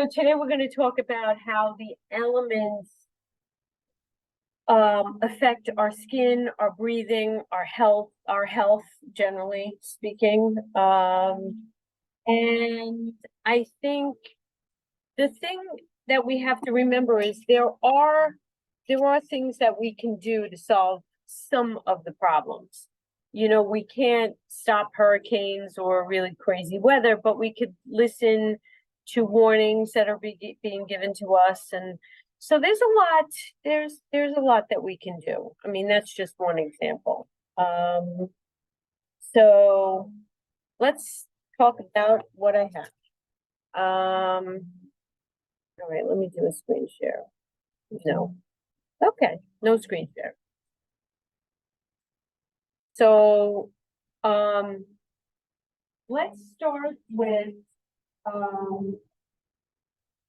So today we're going to talk about how the elements affect our skin, our breathing, our health generally speaking. And I think the thing that we have to remember is there are things that we can do to solve some of the problems. You know, we can't stop hurricanes or really crazy weather, but we could listen to warnings that are being given to us. And so there's a lot that we can do. I mean, that's just one example. So let's talk about what I have. All right, let me do a screen share. No. Okay, no screen share. So let's start with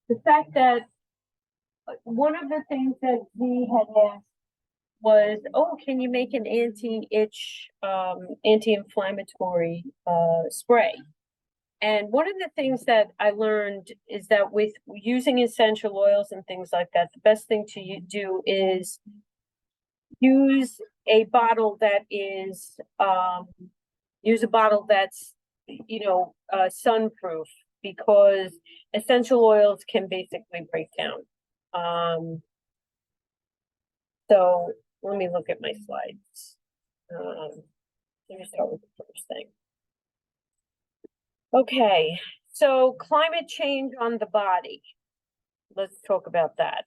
the fact that one of the things that we had asked was, oh, can you make an anti-itch, anti-inflammatory spray? And one of the things that I learned is that with using essential oils and things like that, the best thing to do is use a bottle that is, use a bottle that's, sunproof, because essential oils can basically break down. So let me look at my slides. Let me start with the first thing. Okay, so climate change on the body. Let's talk about that.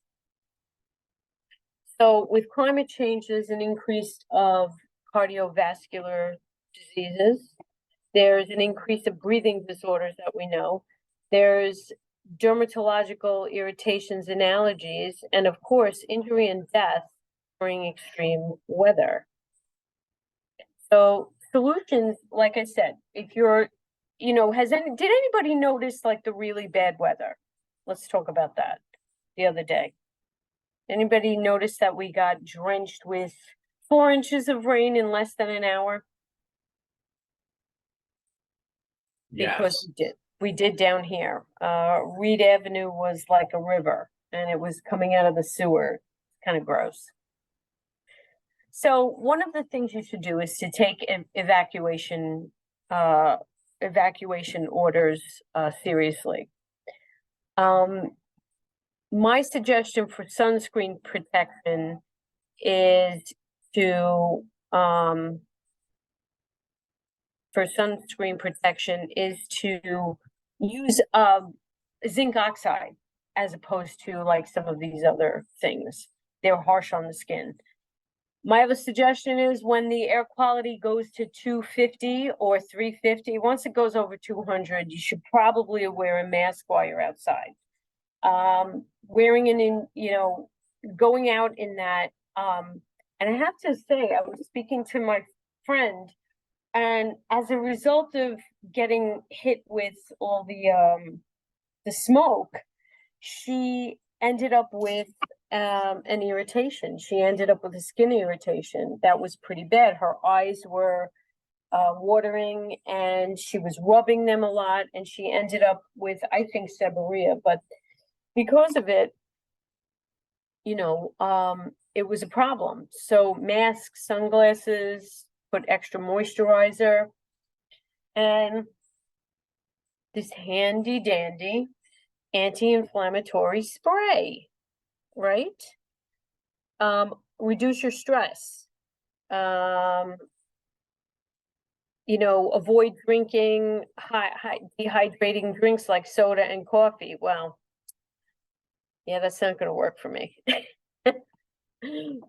So with climate change, there's an increase of cardiovascular diseases. There's an increase of breathing disorders that we know. There's dermatological irritations and allergies, and of course, injury and death during extreme weather. So solutions, like I said, if you're, did anybody notice like the really bad weather? Let's talk about that the other day. Anybody notice that we got drenched with 4 inches of rain in less than an hour? Yes. Because we did down here. Reed Avenue was like a river, and it was coming out of the sewer. Kind of gross. So one of the things you should do is to take evacuation orders seriously. My suggestion for sunscreen protection is to use zinc oxide as opposed to like some of these other things. They're harsh on the skin. My other suggestion is when the air quality goes to 250 or 350, once it goes over 200, you should probably wear a mask while you're outside. Going out in that, and I have to say, I was speaking to my friend, and as a result of getting hit with all the smoke, she ended up with an irritation. She ended up with a skin irritation that was pretty bad. Her eyes were watering, and she was rubbing them a lot, and she ended up with, I think, seborrhea. But because of it, it was a problem. So masks, sunglasses, put extra moisturizer, and this handy dandy anti-inflammatory spray, right? Reduce your stress. Avoid drinking high dehydrating drinks like soda and coffee. Well, yeah, that's not going to work for me.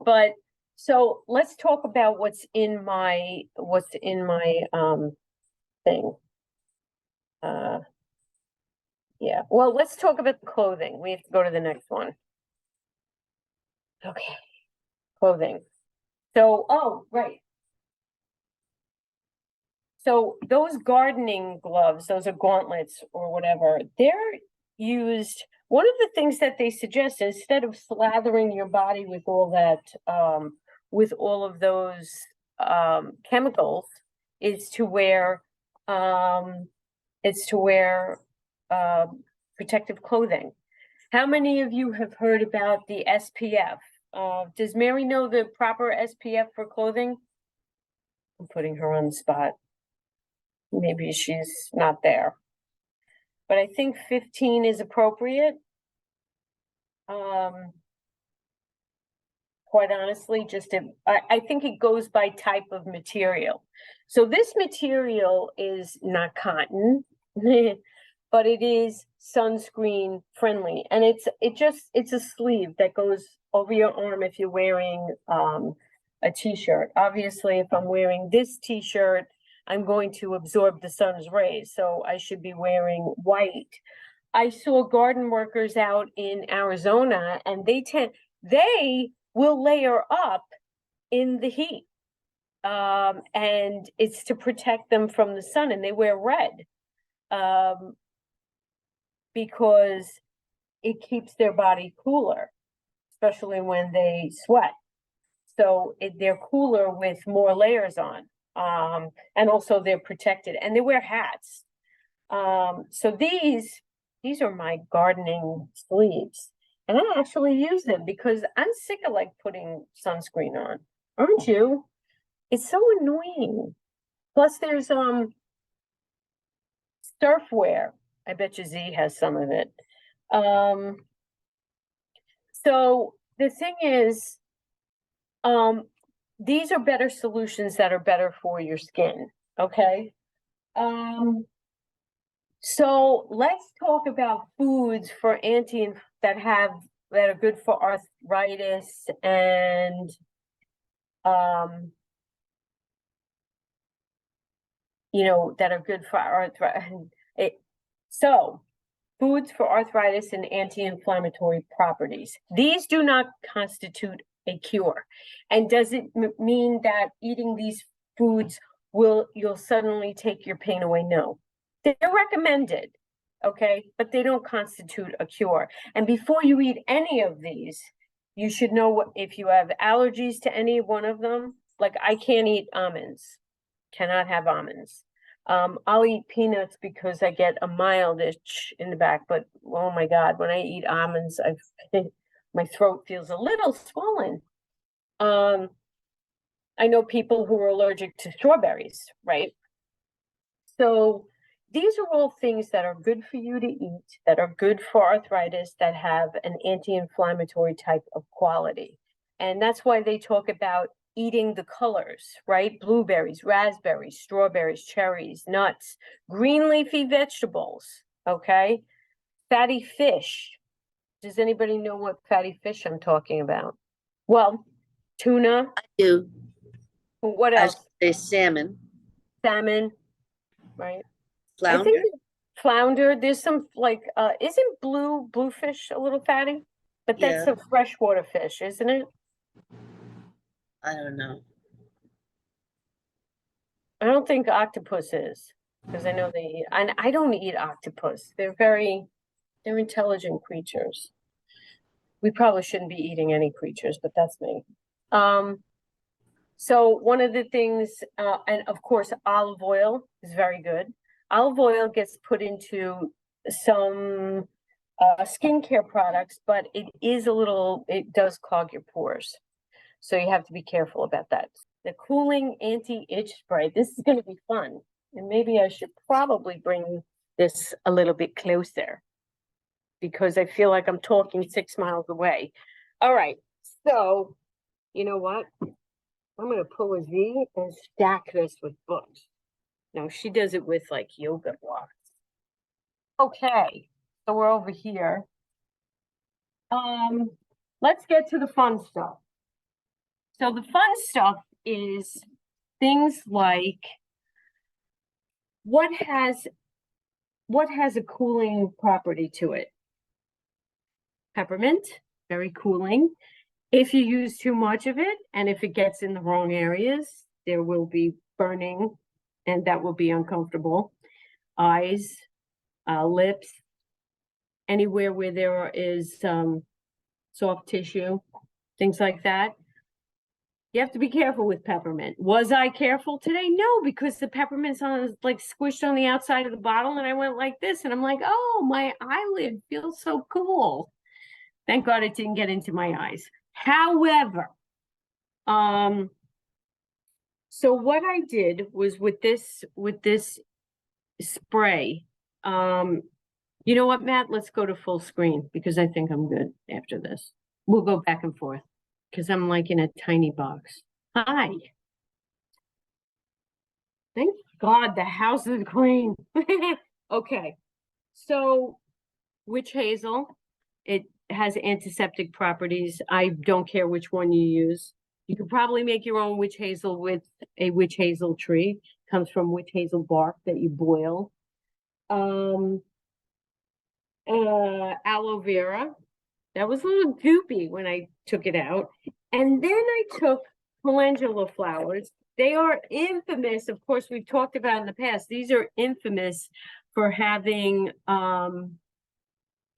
But so let's talk about what's in my thing. Yeah, well, let's talk about the clothing. We have to go to the next one. Okay, clothing. So, oh, right. So those gardening gloves, those are gauntlets or whatever, they're used. One of the things that they suggest, instead of slathering your body with all that, with all of those chemicals, is to wear protective clothing. How many of you have heard about the SPF? Does Mary know the proper SPF for clothing? I'm putting her on the spot. Maybe she's not there. But I think 15 is appropriate. Quite honestly, I think it goes by type of material. So this material is not cotton, but it is sunscreen friendly. And it's a sleeve that goes over your arm if you're wearing a t-shirt. Obviously, if I'm wearing this t-shirt, I'm going to absorb the sun's rays, so I should be wearing white. I saw garden workers out in Arizona, and they will layer up in the heat. And it's to protect them from the sun, and they wear red because it keeps their body cooler, especially when they sweat. So they're cooler with more layers on. And also they're protected, and they wear hats. So these are my gardening sleeves, and I actually use them because I'm sick of like putting sunscreen on. Aren't you? It's so annoying. Plus there's surf wear. I bet you Z has some of it. So the thing is, these are better solutions that are better for your skin, okay? So let's talk about foods for that are good for arthritis and that are good for arthritis. So foods for arthritis and anti-inflammatory properties. These do not constitute a cure. And does it mean that eating these foods you'll suddenly take your pain away? No. They're recommended, okay, but they don't constitute a cure. And before you eat any of these, you should know if you have allergies to any one of them. Like I can't eat almonds, cannot have almonds. I'll eat peanuts because I get a mild itch in the back, but oh my God, when I eat almonds, my throat feels a little swollen. I know people who are allergic to strawberries, right? So these are all things that are good for you to eat, that are good for arthritis, that have an anti-inflammatory type of quality. And that's why they talk about eating the colors, right? Blueberries, raspberries, strawberries, cherries, nuts, green leafy vegetables, okay? Fatty fish. Does anybody know what fatty fish I'm talking about? Well, tuna. I do. What I else? say salmon, Salmon, right? I flounder. think flounder, there's some like, isn't bluefish a little fatty? But that's Yeah. a freshwater fish, isn't it? I don't know. I don't think octopus is, because I know they eat, and I don't eat octopus. They're intelligent creatures. We probably shouldn't be eating any creatures, but that's me. So one of the things, and of course, olive oil is very good. Olive oil gets put into some skincare products, but it does clog your pores. So you have to be careful about that. The cooling anti-itch spray. This is going to be fun. And maybe I should probably bring this a little bit closer because I feel like I'm talking 6 miles away. All right. So, you know what? I'm going to pull a Z and stack this with books. Now, she does it with like yoga blocks. Okay. So we're over here. Let's get to the fun stuff. So the fun stuff is things like what has a cooling property to it? Peppermint, very cooling. If you use too much of it, and if it gets in the wrong areas, there will be burning, and that will be uncomfortable. Eyes, lips, anywhere where there is soft tissue, things like that. You have to be careful with peppermint. Was I careful today? No, because the peppermint's on like squished on the outside of the bottle, and I went like this, and I'm like, oh, my eyelid feels so cool. Thank God it didn't get into my eyes. However, so what I did was with this spray, you know what, Matt? Let's go to full screen because I think I'm good after this. We'll go back and forth because I'm like in a tiny box. Hi. Thank God the house is clean. Okay. So witch hazel, it has antiseptic properties. I don't care which one you use. You could probably make your own witch hazel with a witch hazel tree. Comes from witch hazel bark that you boil. Aloe vera. That was a little goopy when I took it out. And then I took calendula flowers. They are infamous. Of course, we've talked about in the past. These are infamous for having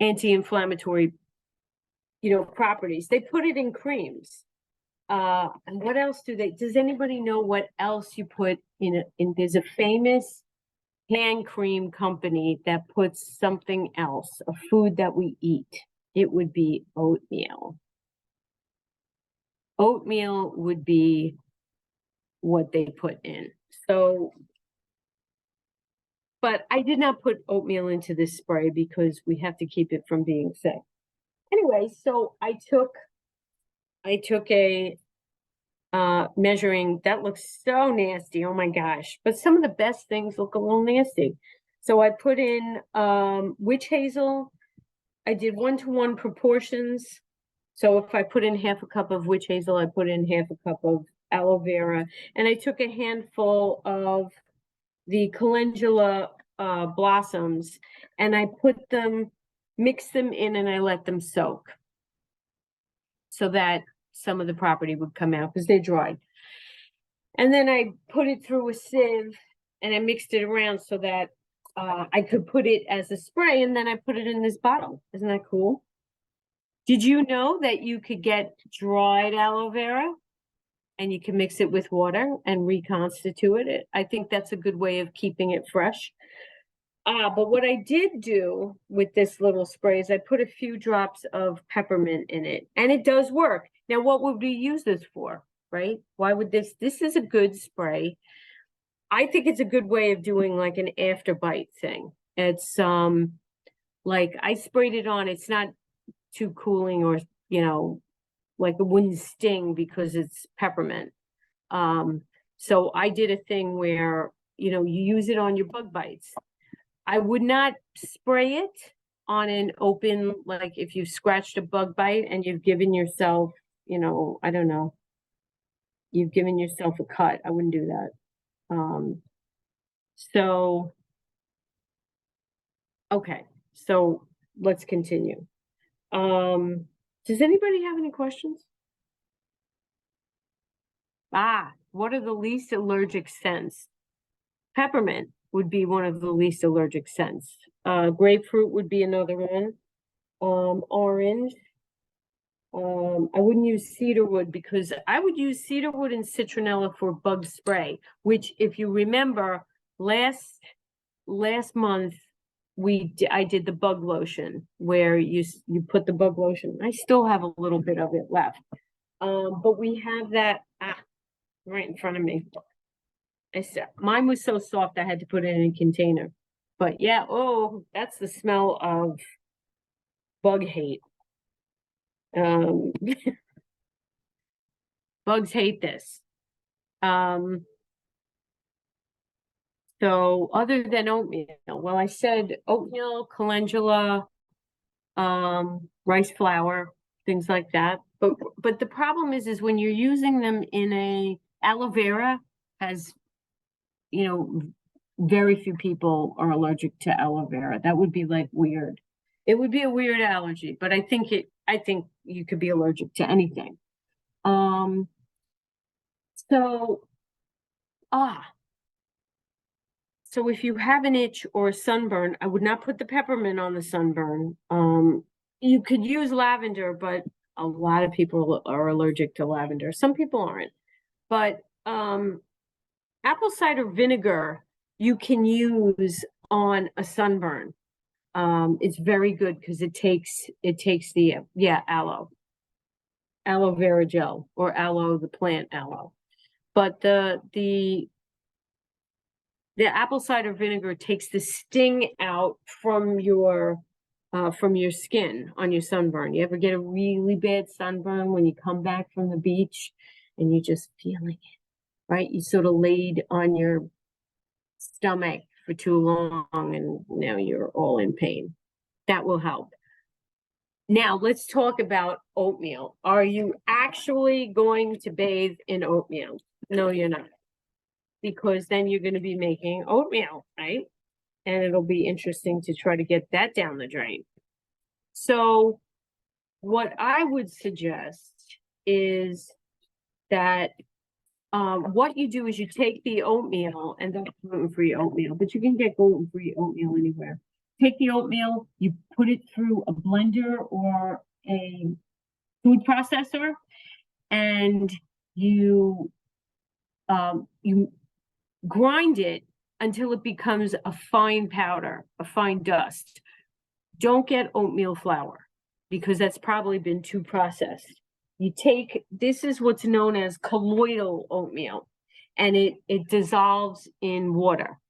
anti-inflammatory, properties. They put it in creams. And what else does anybody know what else you put there's a famous hand cream company that puts something else, a food that we eat. It would be oatmeal. Oatmeal would be what they put in. So, but I did not put oatmeal into this spray because we have to keep it from being sick. Anyway, so I took a measuring, that looks so nasty, oh my gosh. But some of the best things look a little nasty. So I put in witch hazel. I did 1-to-1 proportions. So if I put in half a cup of witch hazel, I put in half a cup of aloe vera. And I took a handful of the calendula blossoms and I mixed them in and I let them soak so that some of the property would come out because they're dried. And then I put it through a sieve and I mixed it around so that I could put it as a spray, and then I put it in this bottle. Isn't that cool? Did you know that you could get dried aloe vera and you can mix it with water and reconstitute it? I think that's a good way of keeping it fresh. But what I did do with this little spray is I put a few drops of peppermint in it, and it does work. Now, what would we use this for, right? Why would this is a good spray. I think it's a good way of doing like an after bite thing. It's like I sprayed it on, it's not too cooling or, like it wouldn't sting because it's peppermint. So I did a thing where, you use it on your bug bites. I would not spray it on an open, like if you scratched a bug bite and you've given yourself, I don't know, you've given yourself a cut. I wouldn't do that. So, okay, so let's continue. Does anybody have any questions? What are the least allergic scents? Peppermint would be one of the least allergic scents. Grapefruit would be another one. Orange. I wouldn't use cedarwood because I would use cedarwood and citronella for bug spray, which if you remember last month I did the bug lotion where you put the bug lotion. I still have a little bit of it left. But we have that right in front of me. Mine was so soft I had to put it in a container. But yeah, that's the smell of bug hate. Bugs hate this. So other than oatmeal, well, I said oatmeal, calendula, rice flour, things like that. But the problem is when you're using them in aloe vera has, very few people are allergic to aloe vera. That would be like weird. It would be a weird allergy, but I think you could be allergic to anything. So if you have an itch or a sunburn, I would not put the peppermint on the sunburn. You could use lavender, but a lot of people are allergic to lavender. Some people aren't. But apple cider vinegar you can use on a sunburn. It's very good because it takes the aloe vera gel, or aloe, the plant aloe. But the apple cider vinegar takes the sting out from your skin on your sunburn. You ever get a really bad sunburn when you come back from the beach and you're just feeling it, right? You sort of laid on your stomach for too long and now you're all in pain. That will help. Now let's talk about oatmeal. Are you actually going to bathe in oatmeal? No, you're not. Because then you're going to be making oatmeal, right? And it'll be interesting to try to get that down the drain. So what I would suggest is that what you do is you take the oatmeal, and that's gluten-free oatmeal, but you can get gluten-free oatmeal anywhere. Take the oatmeal, you put it through a blender or a food processor, and you grind it until it becomes a fine powder, a fine dust. Don't get oatmeal flour because that's probably been too processed. This is what's known as colloidal oatmeal, and it dissolves in water,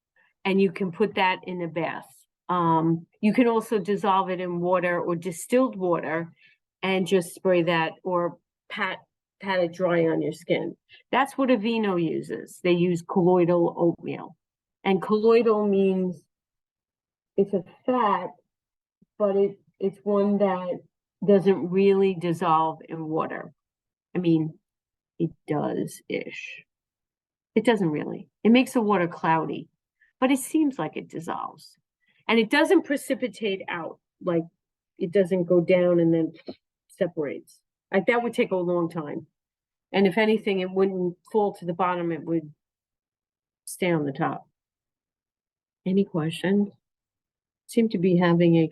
and you can put that in a bath. You can also dissolve it in water or distilled water and just spray that or pat it dry on your skin. That's what Aveeno uses. They use colloidal oatmeal. And colloidal means it's a fat, but it's one that doesn't really dissolve in water. I mean, it does-ish. It doesn't really. It makes the water cloudy, but it seems like it dissolves. And it doesn't precipitate out, like it doesn't go down and then separates. Like that would take a long time. And if anything, it wouldn't fall to the bottom, it would stay on the top. Any questions? Seem to be having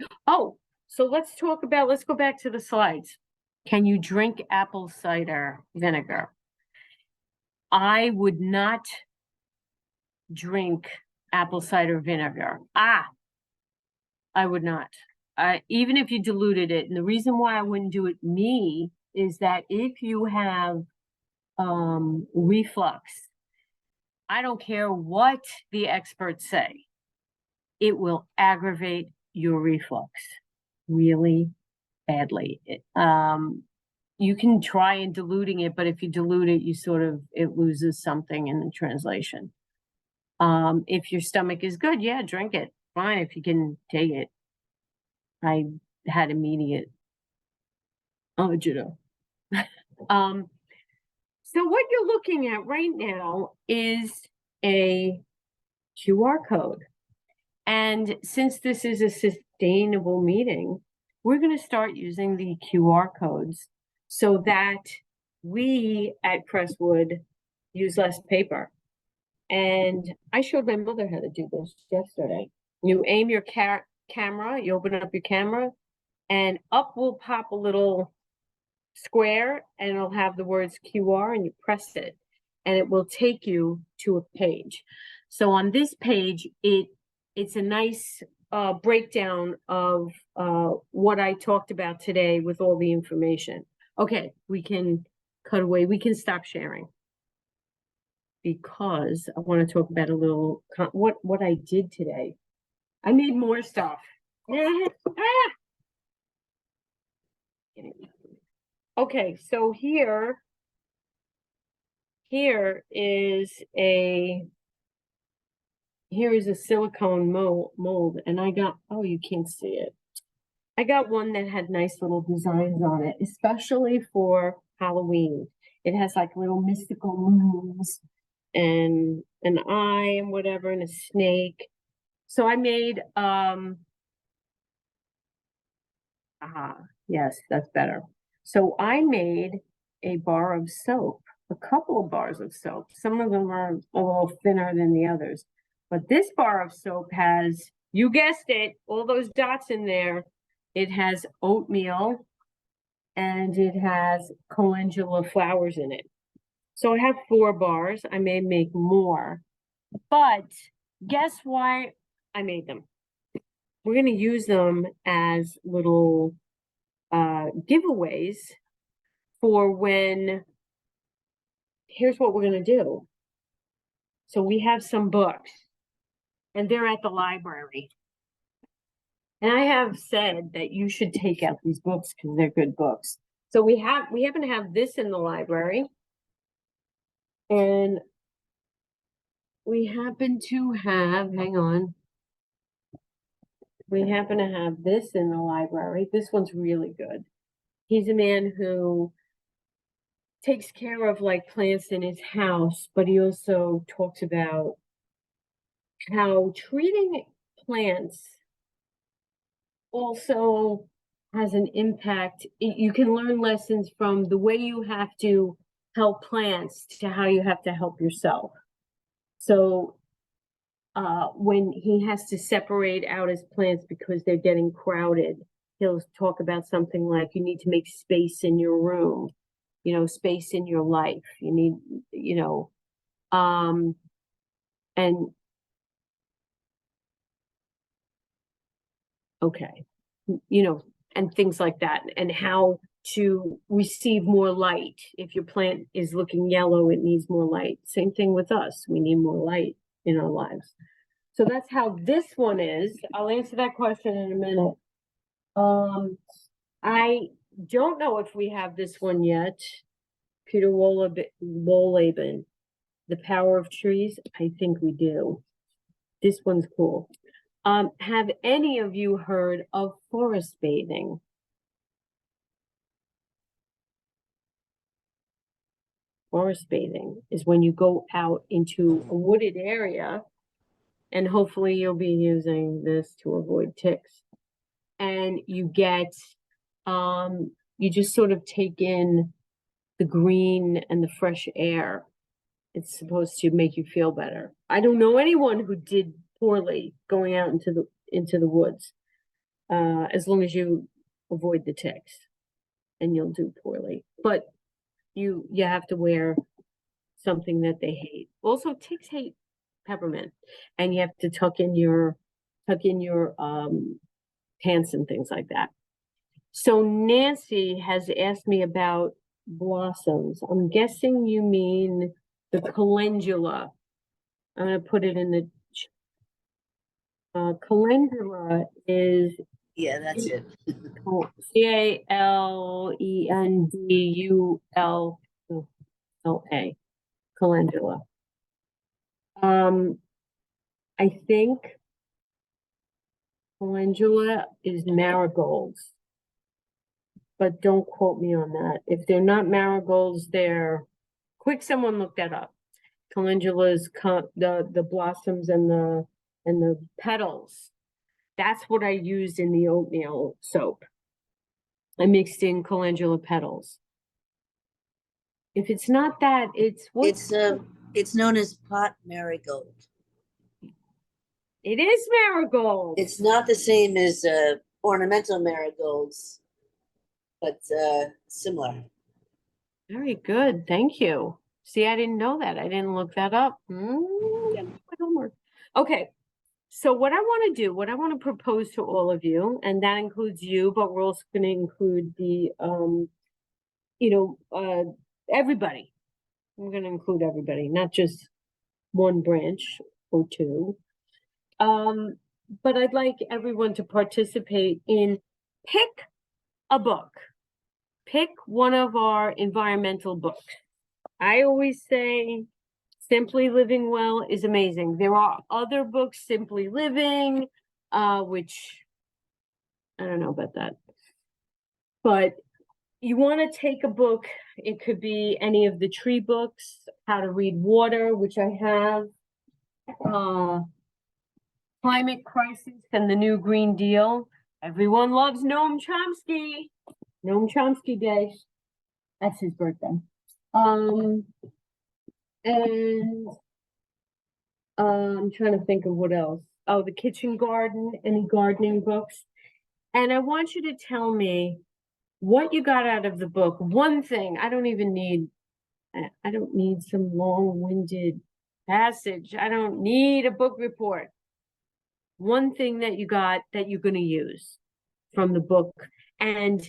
so let's go back to the slides. Can you drink apple cider vinegar? I would not drink apple cider vinegar. I would not. Even if you diluted it. And the reason why I wouldn't do it is that if you have reflux, I don't care what the experts say, it will aggravate your reflux really badly. You can try and diluting it, but if you dilute it, it loses something in the translation. If your stomach is good, yeah, drink it. Fine, if you can take it. I had immediate agita. So what you're looking at right now is a QR code. And since this is a sustainable meeting, we're going to start using the QR codes so that we at Crestwood use less paper. And I showed my mother how to do this yesterday. You aim your camera, you open up your camera, and up will pop a little square, and it'll have the words QR, and you press it, and it will take you to a page. So on this page, it's a nice breakdown of what I talked about today with all the information. Okay, we can cut away. We can stop sharing because I want to talk about a little what I did today. I made more stuff. Okay, so here is a silicone mold, and I got, you can't see it. I got one that had nice little designs on it, especially for Halloween. It has like little mystical moons and an eye and whatever, and a snake. So I made, yes, that's better. So I made a bar of soap, a couple of bars of soap. Some of them are a little thinner than the others. But this bar of soap has, you guessed it, all those dots in there. It has oatmeal and it has calendula flowers in it. So I have 4 bars. I may make more, but guess why I made them? We're gonna use them as little giveaways for when, here's what we're gonna do. So we have some books and they're at the library. And I have said that you should take out these books because they're good books. So we happen to have this in the library. And we happen to have, hang on. We happen to have this in the library. This one's really good. He's a man who takes care of like plants in his house, but he also talks about how treating plants also has an impact. You can learn lessons from the way you have to help plants to how you have to help yourself. So when he has to separate out his plants because they're getting crowded, he'll talk about something like you need to make space in your room, you know, space in your life. You need, you know, and okay, you know, and things like that, and how to receive more light. If your plant is looking yellow, it needs more light. Same thing with us. We need more light in our lives. So that's how this one is. I'll answer that question in a minute. I don't know if we have this one yet. Peter Wohlleben, The Power of Trees. I think we do. This one's cool. Have any of you heard of forest bathing? Forest bathing is when you go out into a wooded area, and hopefully you'll be using this to avoid ticks. And you get, you just sort of take in the green and the fresh air. It's supposed to make you feel better. I don't know anyone who did poorly going out into the woods, as long as you avoid the ticks, and you'll do poorly. But you have to wear something that they hate. Also, ticks hate peppermint, and you have to tuck in your pants and things like that. So Nancy has asked me about blossoms. I'm guessing you mean the calendula. I'm going to put it in the calendula is Yeah, that's it. Calendula. Calendula. I think calendula is marigolds, but don't quote me on that. If they're not marigolds, they're quick. Someone look that up. Calendula is the blossoms and the petals. That's what I used in the oatmeal soap. I mixed in calendula petals. If it's not that, it's what? It's known as pot marigold. It is marigold. It's not the same as ornamental marigolds, but similar. Very good. Thank you. See, I didn't know that. I didn't look that up. Homework. Okay. So what I want to do, what I want to propose to all of you, and that includes you, but we're also going to include the, everybody. We're going to include everybody, not just one branch or two. But I'd like everyone to participate in pick a book. Pick one of our environmental books. I always say Simply Living Well is amazing. There are other books, Simply Living, which I don't know about that. But you want to take a book. It could be any of the tree books, How to Read Water, which I have, Climate Crisis and the New Green Deal. Everyone loves Noam Chomsky. Noam Chomsky Day. That's his birthday. And I'm trying to think of what else. Oh, The Kitchen Garden, any gardening books. And I want you to tell me what you got out of the book. One thing, I don't even need I don't need some long-winded passage. I don't need a book report. One thing that you got that you're gonna use from the book. And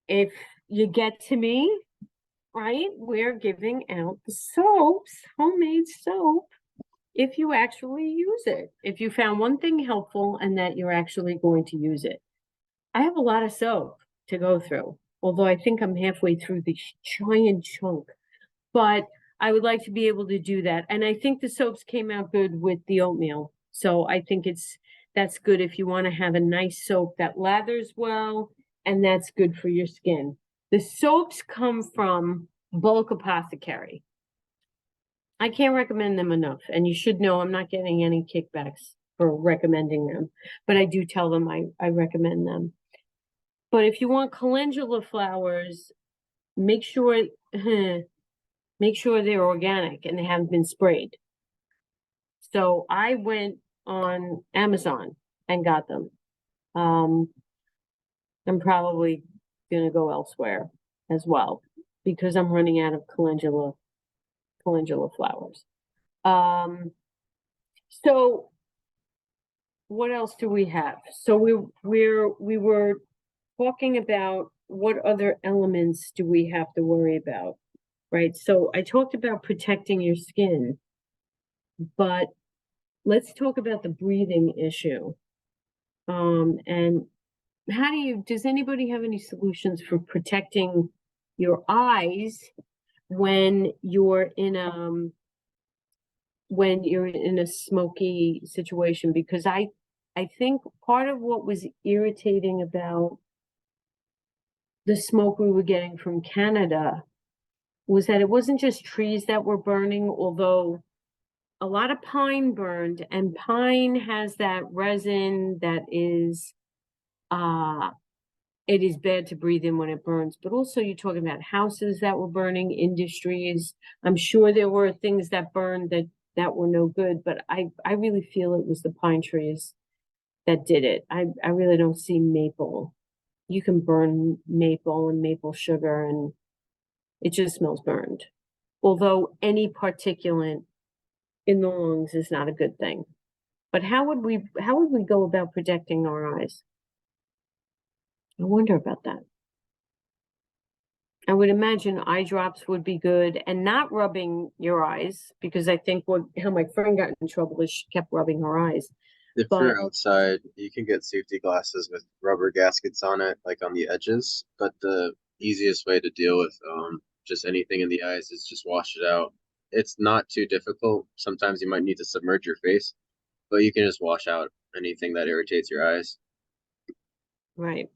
if you get to me, right, we're giving out the soaps, homemade soap, if you actually use it. If you found one thing helpful and that you're actually going to use it. I have a lot of soap to go through, although I think I'm halfway through the giant chunk. But I would like to be able to do that. And I think the soaps came out good with the oatmeal. So I think that's good if you want to have a nice soap that lathers well, and that's good for your skin. The soaps come from Bulk Apothecary. I can't recommend them enough, and you should know I'm not getting any kickbacks for recommending them, but I do tell them I recommend them. But if you want calendula flowers, make sure make sure they're organic and they haven't been sprayed. So I went on Amazon and got them. I'm probably gonna go elsewhere as well because I'm running out of calendula flowers. So what else do we have? So we were talking about what other elements do we have to worry about, right? So I talked about protecting your skin, but let's talk about the breathing issue. And does anybody have any solutions for protecting your eyes when you're in a smoky situation? Because I think part of what was irritating about the smoke we were getting from Canada was that it wasn't just trees that were burning, although a lot of pine burned, and pine has that resin that is it is bad to breathe in when it burns. But also you're talking about houses that were burning, industries. I'm sure there were things that burned that were no good, but I really feel it was the pine trees that did it. I really don't see maple. You can burn maple and maple sugar and it just smells burned. Although any particulate in the lungs is not a good thing. But how would we go about protecting our eyes? I wonder about that. I would imagine eye drops would be good and not rubbing your eyes, because I think how my friend got in trouble is she kept rubbing her eyes. If But you're outside, you can get safety glasses with rubber gaskets on it, like on the edges. But the easiest way to deal with just anything in the eyes is just wash it out. It's not too difficult. Sometimes you might need to submerge your face, but you can just wash out anything that irritates your eyes. right.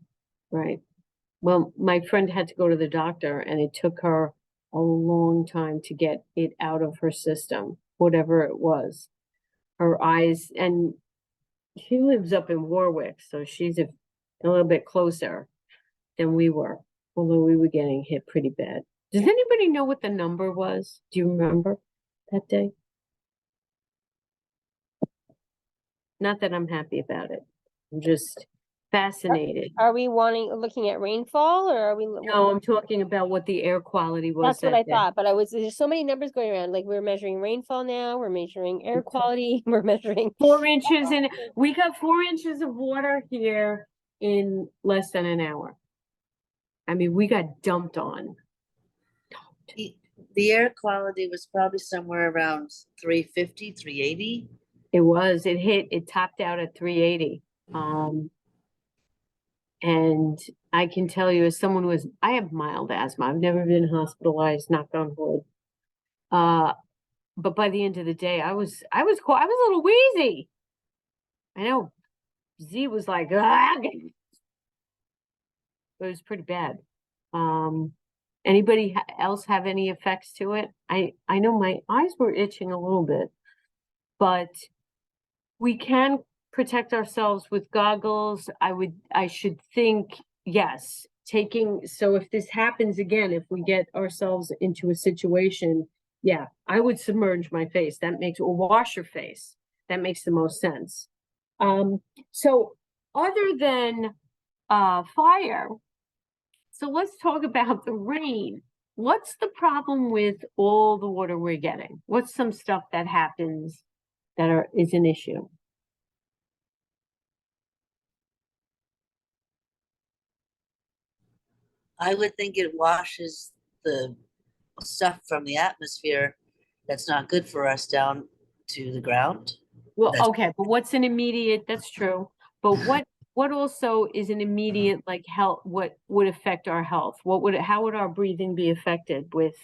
Well, my friend had to go to the doctor and it took her a long time to get it out of her system, whatever it was. Her eyes, and she lives up in Warwick, so she's a little bit closer than we were, although we were getting hit pretty bad. Does anybody know what the number was? Do you remember that day? Not that I'm happy about it. I'm just fascinated. Are we looking at rainfall, or are we? No, I'm talking about what the air quality was That's what I that day. thought, but there's so many numbers going around. Like, we're measuring rainfall now, we're measuring air quality, we're measuring 4 inches, and we got 4 inches of water here in less than an hour. I mean, we got dumped on. The air quality was probably somewhere around 350, 380. It topped out at 380. And I can tell you, as someone I have mild asthma. I've never been hospitalized, knock on wood. But by the end of the day, I was a little wheezy. I know Z was like, ah! It was pretty bad. Anybody else have any effects to it? I know my eyes were itching a little bit, but we can protect ourselves with goggles. I should think, yes, so if this happens again, if we get ourselves into a situation, yeah, I would submerge my face. Or wash your face. That makes the most sense. So other than fire, so let's talk about the rain. what's the problem with all the water we're getting? What's some stuff that happens that is an issue? I would think it washes the stuff from the atmosphere that's not good for us down to the ground. Well, That's- okay, but what's an immediate, that's true, but what also is an immediate, like, health, what would affect our health? How would our breathing be affected with,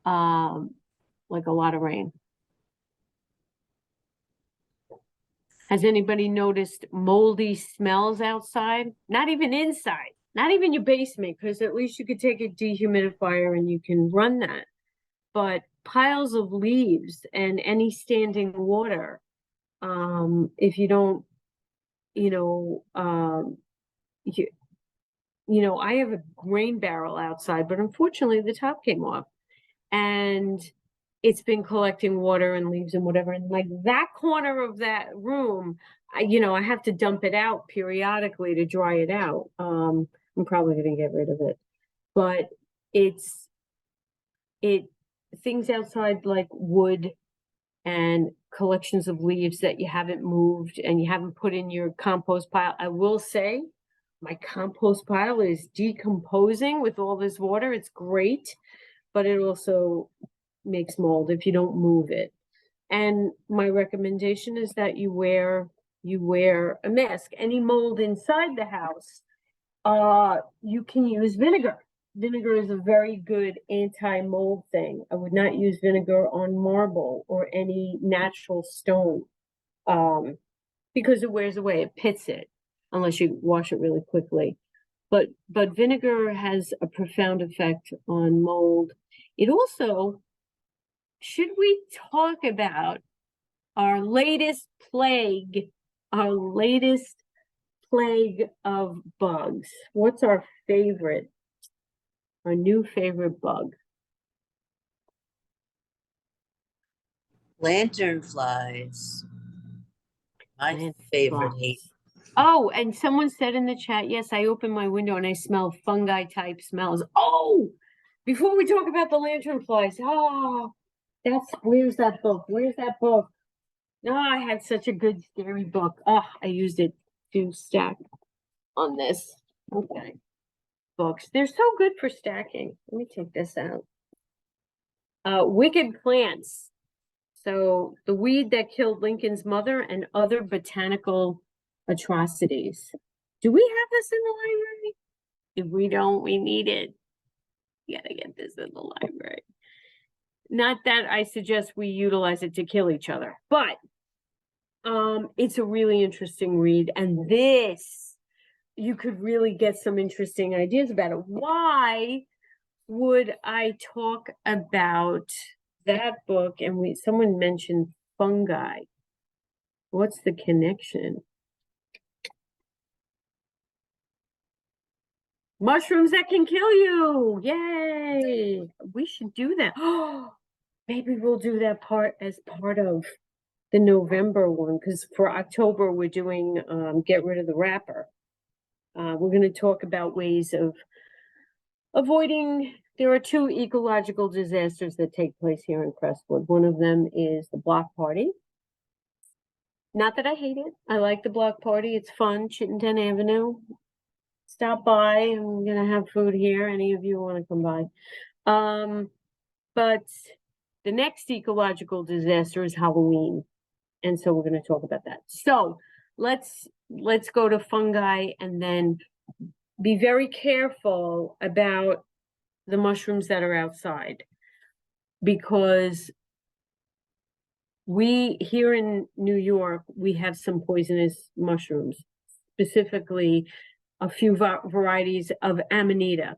like, a lot of rain? Has anybody noticed moldy smells outside? Not even inside, not even your basement, because at least you could take a dehumidifier and you can run that. But piles of leaves and any standing water, if you don't, you know, I have a grain barrel outside, but unfortunately the top came off. And it's been collecting water and leaves and whatever. And like that corner of that room, I have to dump it out periodically to dry it out. I'm probably gonna get rid of it. But things outside like wood and collections of leaves that you haven't moved and you haven't put in your compost pile. I will say my compost pile is decomposing with all this water. It's great, but it also makes mold if you don't move it. And my recommendation is that you wear a mask. Any mold inside the house, you can use vinegar. Vinegar is a very good anti-mold thing. I would not use vinegar on marble or any natural stone, because it wears away, it pits it, unless you wash it really quickly. But vinegar has a profound effect on mold. It also, should we talk about our latest plague of bugs? What's our new favorite bug? Lantern flies. My Lantern favorite flies. hate. Oh, and someone said in the chat, yes, I opened my window and I smell fungi type smells. Oh, before we talk about the lantern flies, where's that book? Where's that book? No, I had such a good scary book. Oh, I used it to stack on this. Okay. Books. They're so good for stacking. Let me take this out. Wicked Plants. So the weed that killed Lincoln's mother and other botanical atrocities. Do we have this in the library? If we don't, we need it. You gotta get this in the library. Not that I suggest we utilize it to kill each other, but it's a really interesting read. And this, you could really get some interesting ideas about it. Why would I talk about that book? And someone mentioned fungi. What's the connection? Mushrooms that can kill you. Yay. We should do that. Oh, maybe we'll do that as part of the November one, because for October we're doing get rid of the wrapper. We're going to talk about ways of avoiding. There are two ecological disasters that take place here in Crestwood. One of them is the block party. Not that I hate it. I like the block party. It's fun. Chittenden Avenue. Stop by. I'm going to have food here. Any of you want to come by? But the next ecological disaster is Halloween. And so we're going to talk about that. So let's go to fungi, and then be very careful about the mushrooms that are outside, because here in New York, we have some poisonous mushrooms, specifically a few varieties of Amanita.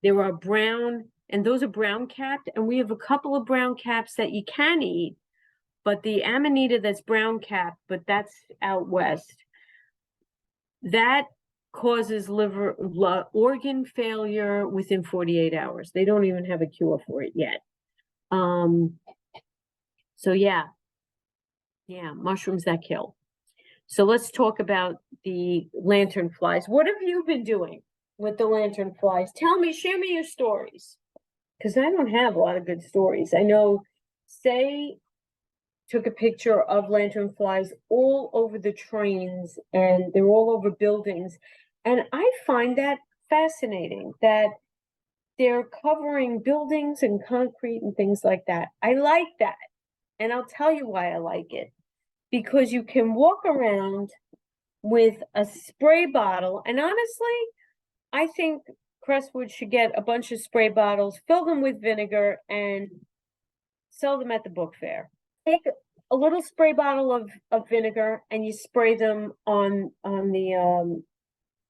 There are brown, and those are brown capped, and we have a couple of brown caps that you can eat, but the Amanita that's brown capped, but that's out west, that causes organ failure within 48 hours. They don't even have a cure for it yet. So yeah, mushrooms that kill. So let's talk about the lantern flies. What have you been doing with the lantern flies? Share me your stories. because I don't have a lot of good stories. I know, say, took a picture of lanternflies all over the trains and they're all over buildings. And I find that fascinating that they're covering buildings and concrete and things like that. I like that. And I'll tell you why I like it. Because you can walk around with a spray bottle. And honestly, I think Crestwood should get a bunch of spray bottles, fill them with vinegar, and sell them at the book fair. Take a little spray bottle of vinegar and you spray them on the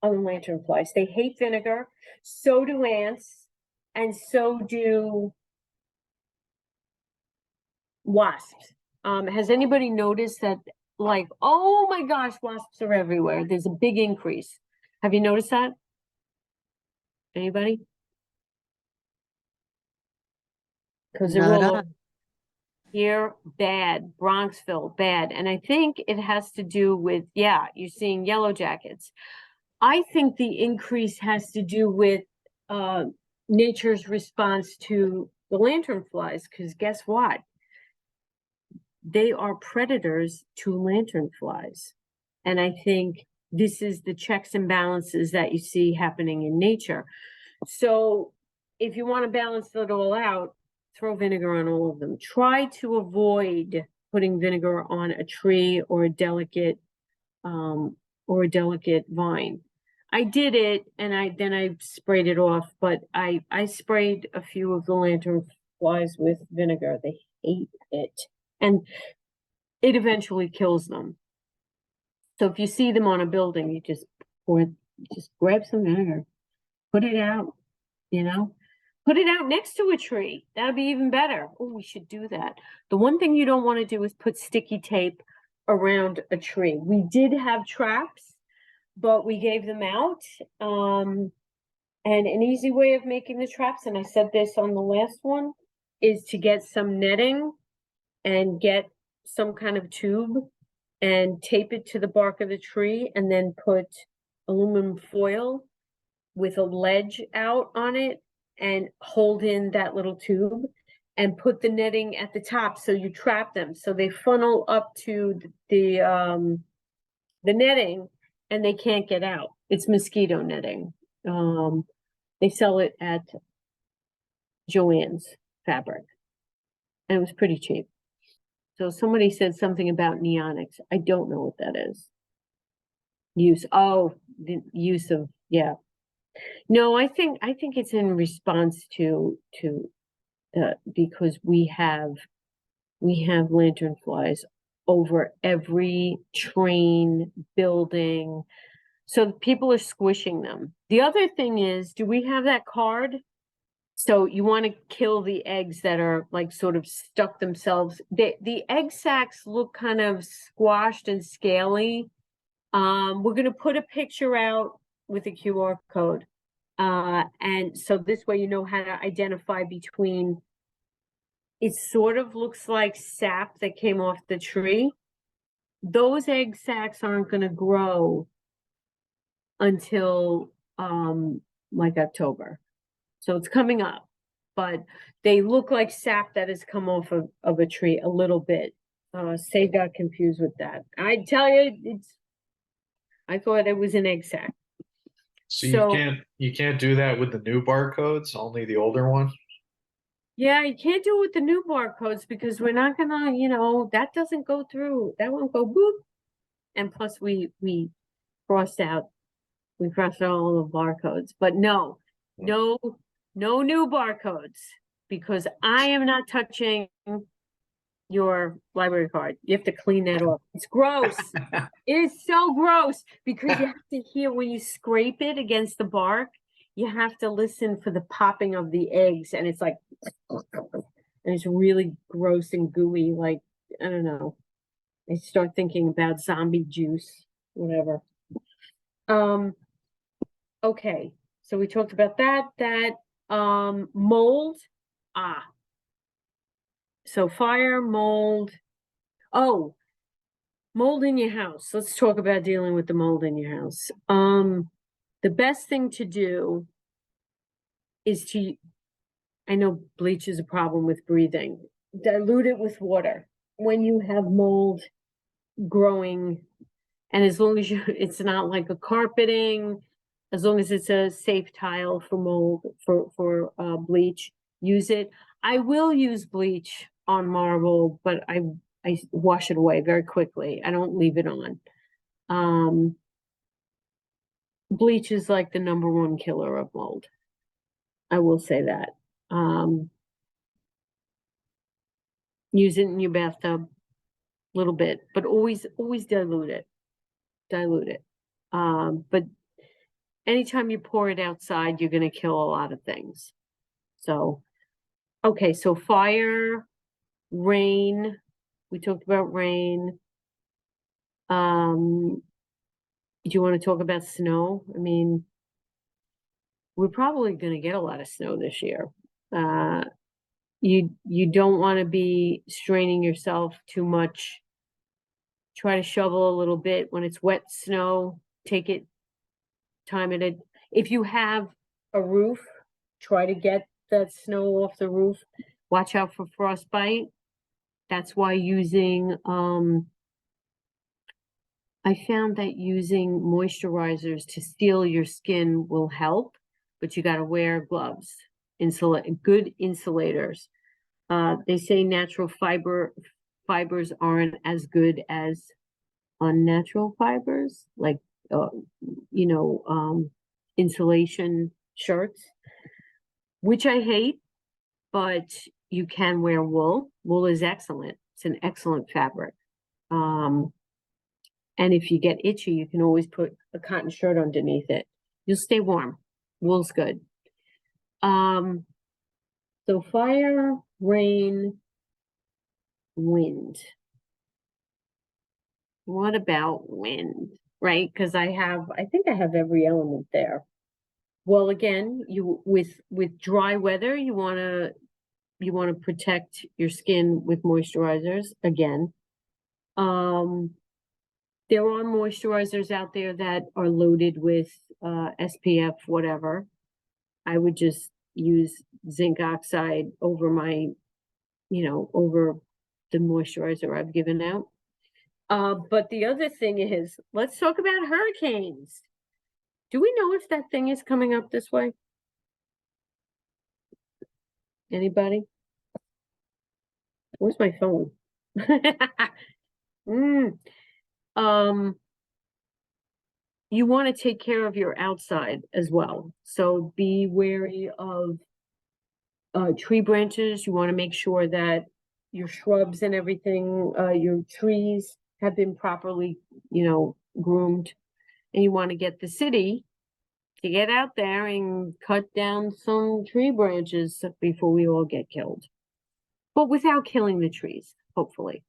lanternflies. They hate vinegar, so do ants, and so do wasps. Has anybody noticed that, like, oh my gosh, wasps are everywhere? There's a big increase. Have you noticed that? Anybody? Because they're Not all on. here, bad. Bronxville, bad. And I think it has to do with, yeah, you're seeing yellow jackets. I think the increase has to do with nature's response to the lanternflies, because guess what? They are predators to lanternflies. And I think this is the checks and balances that you see happening in nature. So if you want to balance it all out, throw vinegar on all of them. Try to avoid putting vinegar on a tree or a delicate vine. I did it and I sprayed it off, but I sprayed a few of the lanternflies with vinegar. They hate it. And it eventually kills them. So if you see them on a building, you just grab some vinegar, put it out, put it out next to a tree. That'll be even better. Oh, we should do that. The one thing you don't want to do is put sticky tape around a tree. We did have traps, but we gave them out. And an easy way of making the traps, and I said this on the last one, is to get some netting and get some kind of tube and tape it to the bark of the tree and then put aluminum foil with a ledge out on it and hold in that little tube and put the netting at the top so you trap them so they funnel up to the netting and they can't get out. It's mosquito netting. They sell it at Joann's Fabric and it was pretty cheap. So somebody said something about neonics. I don't know what that is. The use of, yeah. No, I think it's in response to because we have lanternflies over every train, building. So people are squishing them. The other thing is, do we have that card? So you want to kill the eggs that are like sort of stuck themselves. The egg sacs look kind of squashed and scaly. We're going to put a picture out with a QR code. And so this way you know how to identify between, it sort of looks like sap that came off the tree. Those egg sacs aren't going to grow until like October. So it's coming up, but they look like sap that has come off of a tree a little bit. Say got confused with that. I tell you, I thought it was an egg sac. So So you can't do that with the new barcodes, only the older one? yeah, you can't do it with the new barcodes because we're not gonna, that doesn't go through. That won't go boop. And plus we crossed out all the barcodes, but no new barcodes because I am not touching your library card. You have to clean that off. It's gross. It is so gross because you have to hear when you scrape it against the bark, you have to listen for the popping of the eggs and it's like, and it's really gross and gooey. Like, I don't know. I start thinking about zombie juice, whatever. Okay. So we talked about that, mold. So fire, mold. Oh, mold in your house. Let's talk about dealing with the mold in your house. The best thing to do is to I know bleach is a problem with breathing. Dilute it with water. When you have mold growing, and as long as it's not like a carpeting, as long as it's a safe tile for mold, for bleach, use it. I will use bleach on marble, but I wash it away very quickly. I don't leave it on. Bleach is like the #1 killer of mold. I will say that. Use it in your bathtub, a little bit, but always dilute it. Dilute it. But anytime you pour it outside, you're gonna kill a lot of things. So, okay, so fire, rain, we talked about rain. Do you want to talk about snow? I mean, we're probably gonna get a lot of snow this year. You don't want to be straining yourself too much. Try to shovel a little bit when it's wet snow. Take it, time it. If you have a roof, try to get that snow off the roof. Watch out for frostbite. That's why using I found that using moisturizers to seal your skin will help, but you got to wear gloves, good insulators. They say natural fibers aren't as good as unnatural fibers, like insulation shirts, which I hate, but you can wear wool. Wool is excellent. It's an excellent fabric. And if you get itchy, you can always put a cotton shirt underneath it. You'll stay warm. Wool's good. So fire, rain, wind. What about wind? Right? Because I think I have every element there. Well, again, with dry weather, you wanna protect your skin with moisturizers again. There are moisturizers out there that are loaded with SPF, whatever. I would just use zinc oxide over over the moisturizer I've given out. But the other thing is, let's talk about hurricanes. Do we know if that thing is coming up this way? Anybody? Where's my phone? You want to take care of your outside as well. So be wary of tree branches. You want to make sure that your shrubs and everything, your trees have been properly, groomed. And you want to get the city to get out there and cut down some tree branches before we all get killed. But without killing the trees, hopefully.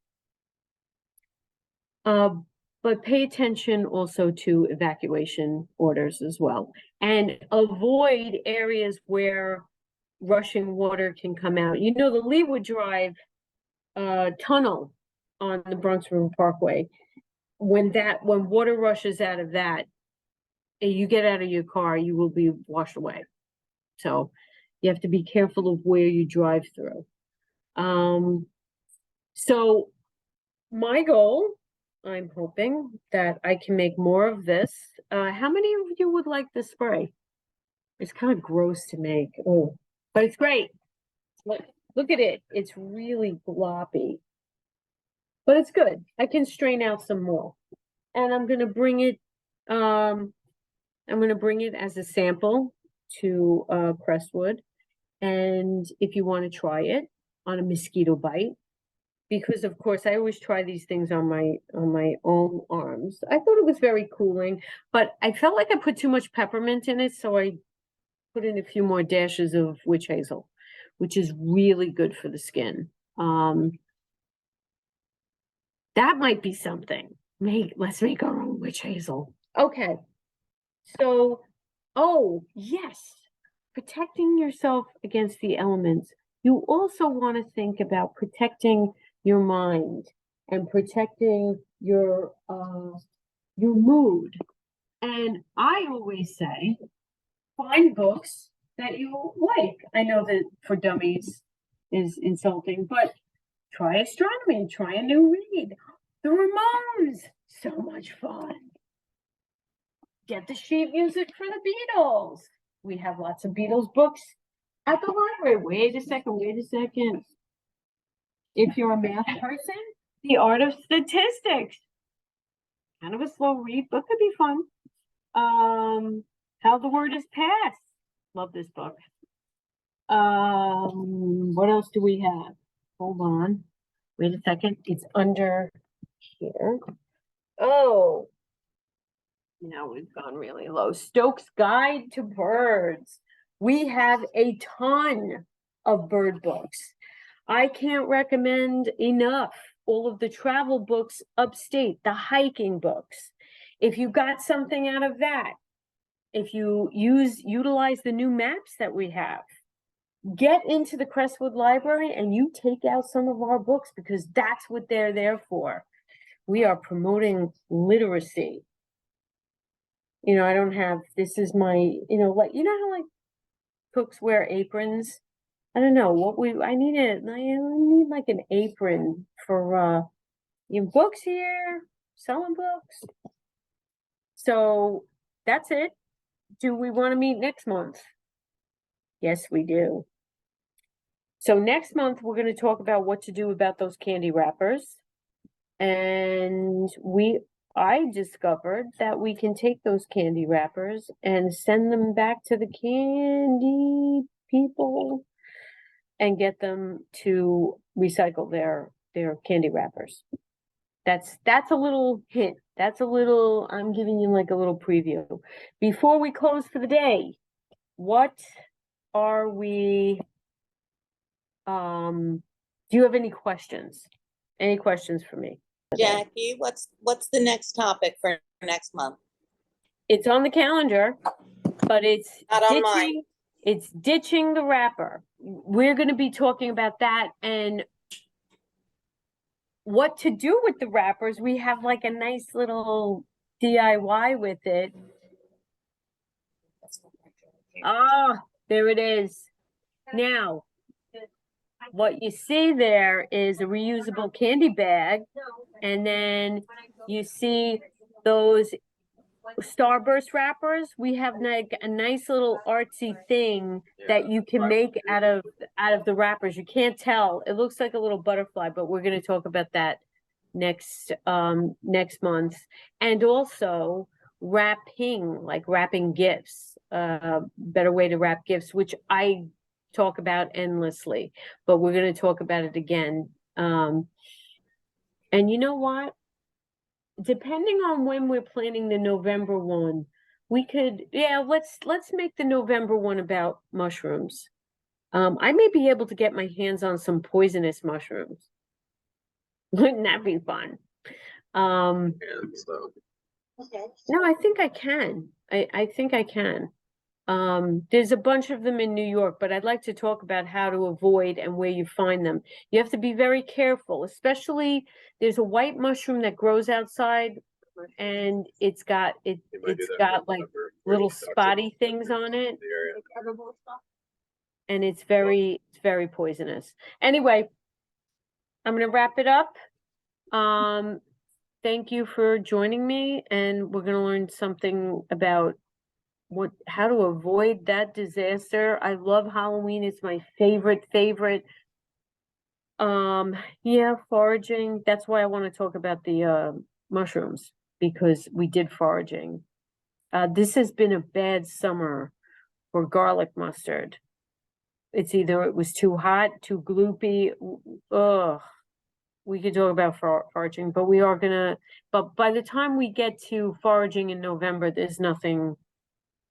But pay attention also to evacuation orders as well. And avoid areas where rushing water can come out. The Leawood Drive tunnel on the Bronx River Parkway, when water rushes out of that, and you get out of your car, you will be washed away. So you have to be careful of where you drive through. So my goal, I'm hoping that I can make more of this. How many of you would like this spray? It's kind of gross to make. Oh, but it's great. Look at it. It's really gloppy. But it's good. I can strain out some more. And I'm gonna bring it as a sample to Crestwood. And if you want to try it on a mosquito bite, because of course I always try these things on my own arms. I thought it was very cooling, but I felt like I put too much peppermint in it, so I put in a few more dashes of witch hazel, which is really good for the skin. That might be something. Let's make our own witch hazel. Okay. So, oh yes, protecting yourself against the elements. You also want to think about protecting your mind and protecting your mood. And I always say, find books that you like. I know that for dummies is insulting, but try astronomy, try a new read. The Ramones, so much fun. Get the sheet music for the Beatles. We have lots of Beatles books at the library. Wait a second. If you're a math person, The Art of Statistics. Kind of a slow read, but could be fun. How the Word is Passed. Love this book. What else do we have? Hold on. Wait a second. It's under here. Oh, now we've gone really low. Stokes' Guide to Birds. We have a ton of bird books. I can't recommend enough all of the travel books upstate, the hiking books. If you got something out of that, if you utilize the new maps that we have, get into the Crestwood Library and you take out some of our books because that's what they're there for. We are promoting literacy. You know, I don't have, this is my, you know, like, you know how like cooks wear aprons? I don't know what I need like an apron for, your books here, selling books. So that's it. Do we want to meet next month? Yes, we do. So next month, we're going to talk about what to do about those candy wrappers. And I discovered that we can take those candy wrappers and send them back to the candy people and get them to recycle their candy wrappers. That's a little hint. I'm giving you like a little preview. Before we close for the day, what are we, do you have any questions? Any questions for me? Jackie, what's the next topic for next month? It's on the calendar, but it's Not on mine. ditching the wrapper. We're going to be talking about that and what to do with the wrappers. We have like a nice little DIY with it. Ah, there it is. Now, what you see there is a reusable candy bag, and then you see those Starburst wrappers. We have like a nice little artsy thing that you can make out of the wrappers. You can't tell. It looks like a little butterfly, but we're going to talk about that next month. And also wrapping gifts. Better way to wrap gifts, which I talk about endlessly, but we're going to talk about it again. And you know what? Depending on when we're planning the November one, we could, let's make the November one about mushrooms. I may be able to get my hands on some poisonous mushrooms. Wouldn't that be fun? And so No, I think I can. I think I can. There's a bunch of them in New York, but I'd like to talk about how to avoid and where you find them. You have to be very careful, especially there's a white mushroom that grows outside and it's got you might do it's that got for like November, where little he talks spotty about things on it, the area. and it's very poisonous. Anyway, I'm gonna wrap it up. Thank you for joining me, and we're gonna learn something about how to avoid that disaster. I love Halloween. It's my favorite. Yeah, foraging. That's why I want to talk about the mushrooms, because we did foraging. This has been a bad summer for garlic mustard. It's either it was too hot, too gloopy. Ugh. We could talk about foraging, but but by the time we get to foraging in November, there's nothing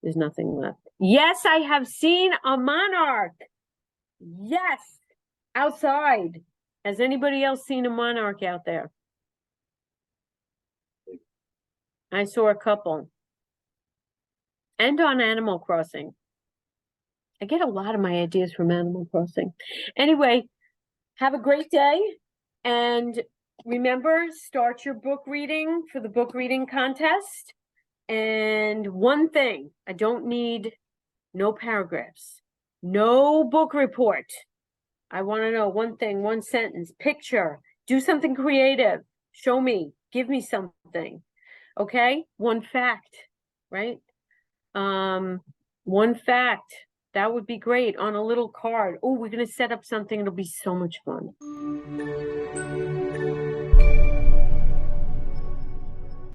left. Yes, I have seen a monarch. Yes, outside. Has anybody else seen a monarch out there? I saw a couple. And on Animal Crossing. I get a lot of my ideas from Animal Crossing. Anyway, have a great day. And remember, start your book reading for the book reading contest. And one thing, I don't need no paragraphs, no book report. I want to know one thing, one sentence, picture, do something creative, show me, give me something. Okay, one fact, right? One fact, that would be great on a little card. Oh, we're gonna set up something, it'll be so much fun.